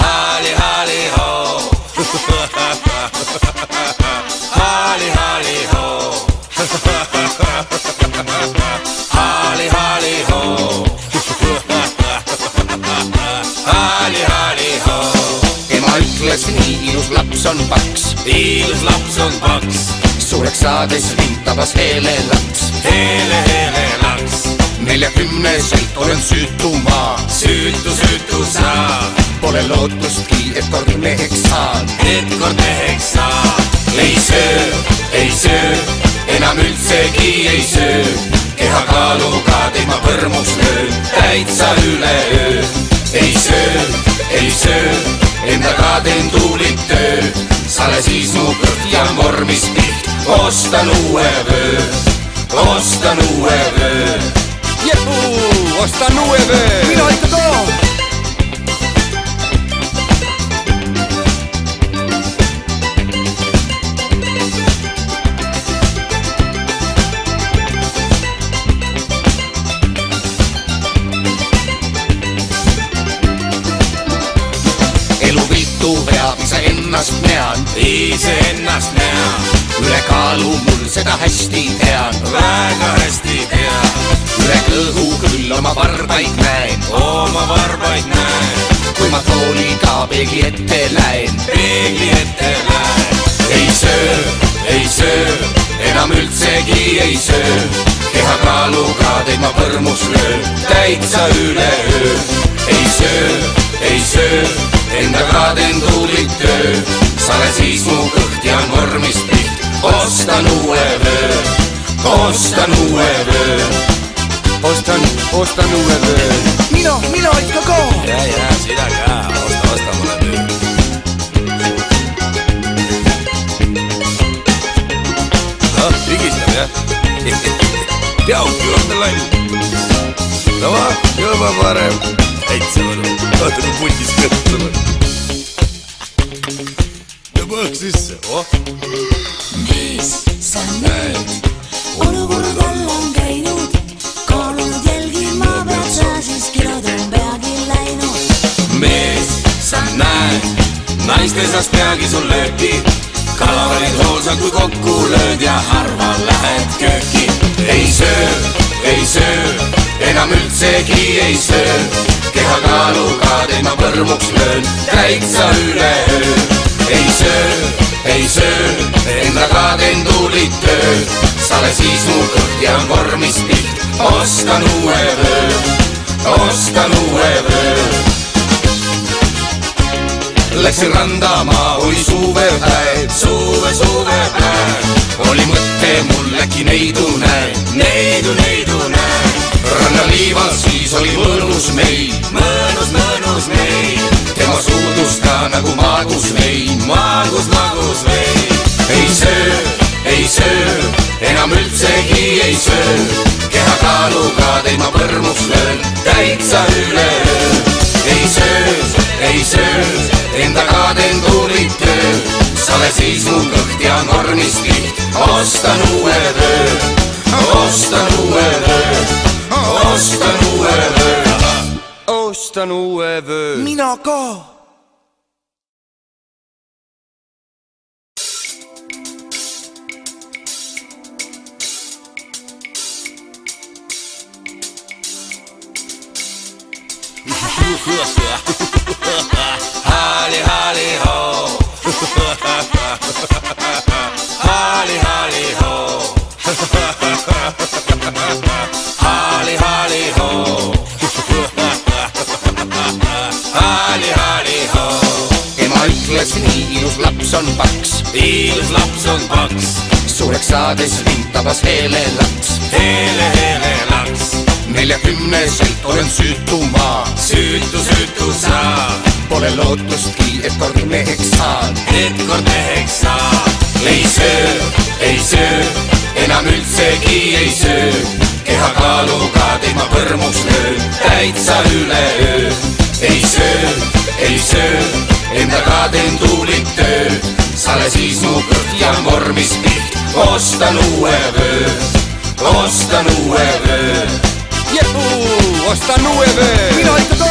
Hali hali ho. Hali hali ho. Hali hali ho. Hali hali ho. Ema ütles nii, ilus laps on paks. Ilus laps on paks. Suureks saades vintabas hele laks. Hele hele laks. 40-selt olen süütu maa. Süütu sa. Pole lootustki, et kord meheks saan. Et kord meheks saa. Ei söö, enam üldsegi ei söö. Kehakaaluga teid ma põrmuks löön, täitsa üleöö. Ei söö, endaga teen tuulit töö. Sale siis mu kõht ja vormis piht. Ostan uue vöö, ostan uue vöö. Jepuu, ostan uue vöö. Mina ikka ka. Elu viltu veab, iseennast näan. Iseennast näan. Ülekaalu mul seda hästi tean. Väga hästi tean. Üle kõhu küll oma varbaid näen. Oma varbaid näen. Kui ma tooliga peegli ette lähen. Peegli ette lähen. Ei söö, enam üldsegi ei söö. Kehakaaluga teid ma põrmus löön, täitsa üleöö. Ei söö, endaga teen tuulit töö. Sale siis mu kõht ja vormis piht. Ostan uue vöö, ostan uue vöö. Ostan uue vöö. Mina ikka ka. Ja, sina ka. Osta mulle vöö. Higistab, jah? Teauki juurde lain. Tava, juba parem. Täitsa võlu. Vaata, kui puldis kõttama. Ja põõk sisse, Mees, sa näed, olukord all on käinud. Kaalunud jälgima pead sa, siis kilod on peagi läinud. Mees, sa näed, naiste seas peagi sul lööki. Kalorid hoolsad kui kokku lööd ja harva lähed kööki. Ei söö, enam üldsegi ei söö. Kehakaaluga teid ma põrmuks löön, täitsa üleöö. Ei söö, endaga teen tuulit töö. Sale siis mu kõht ja vormis piht. Ostan uue vöö, ostan uue vöö. Läksin randama, oli suvepäev. Suvepäev. Oli mõte mul äkki neidu näen. Neidu näen. Rannaliival siis oli mõnus meil. Mõnus meil. Tema suudus ka nagu maagus vein. Maagus vein. Ei söö, enam üldsegi ei söö. Kehakaaluga teid ma põrmuks löön, täitsa üleöö. Ei söö, endaga teen tuulit töö. Sale siis mu kõht ja vormis piht. Ostan uue vöö, ostan uue vöö. Ostan uue vöö. Ostan uue vöö. Mina ka. Hali hali ho. Hali hali ho. Hali hali ho. Hali hali ho. Ema ütles nii, ilus laps on paks. Ilus laps on paks. Suureks saades vintabas hele laks. Hele hele laks. 40-selt olen süütu maa. Süütu sa. Pole lootustki, et kord meheks saan. Et kord meheks saa. Ei söö, enam üldsegi ei söö. Kehakaaluga teid ma põrmuks löön, täitsa üleöö. Ei söö, endaga teen tuulit töö. sale siis mu kõht ja vormis piht. Ostan uue vöö, ostan uue vöö. Jepuu, ostan uue vöö. Mina ikka ka.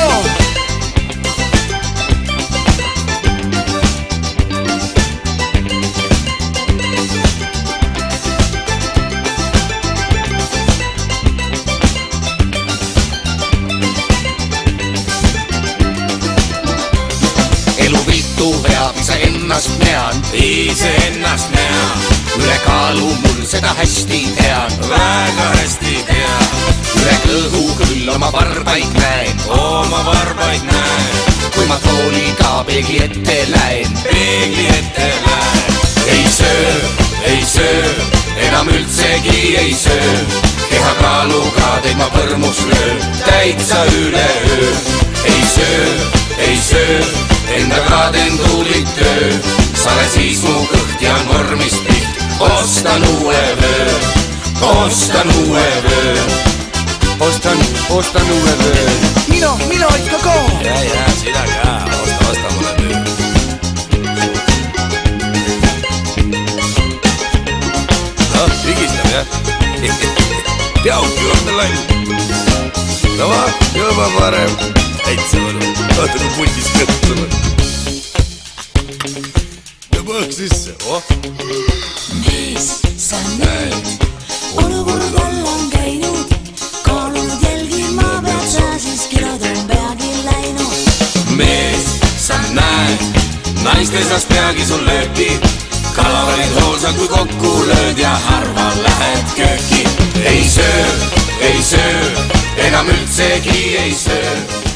Veab iseennast näan, iseennast näan. Ülekaalu mul seda hästi tean, väga hästi tean. Üle kõhu küll oma varbaid näen, oma varbaid näen. Kui ma tooliga peegli ette lähen, peegli ette lähen. Ei söö, enam üldsegi ei söö. Kehakaaluga teid ma põrmus löön, täitsa üleöö. Ei söö, endaga teen tuulit töö. Sale siis mu kõht ja vormis piht. Ostan uue vöö, ostan uue vöö. Ostan uue vöö. Mina ikka ka. Ja, sina ka, osta mulle vöö. Noh, pigistab jah. Peauki juurde läinud. Tava, juba parem. Täitsa võlu. Vaata kui puldis kõttunud. Ja põõk sisse, oh. Mees, sa näed, olukord all on käinud. Kaalunud jälgima pead sa siis kilod on peagi läinud. Mees, sa näed, naiste seas peagi sul lööki. Kalorid hoolsad kui kokku lööd ja harva lähed kööki. Ei söö, enam üldsegi ei söö.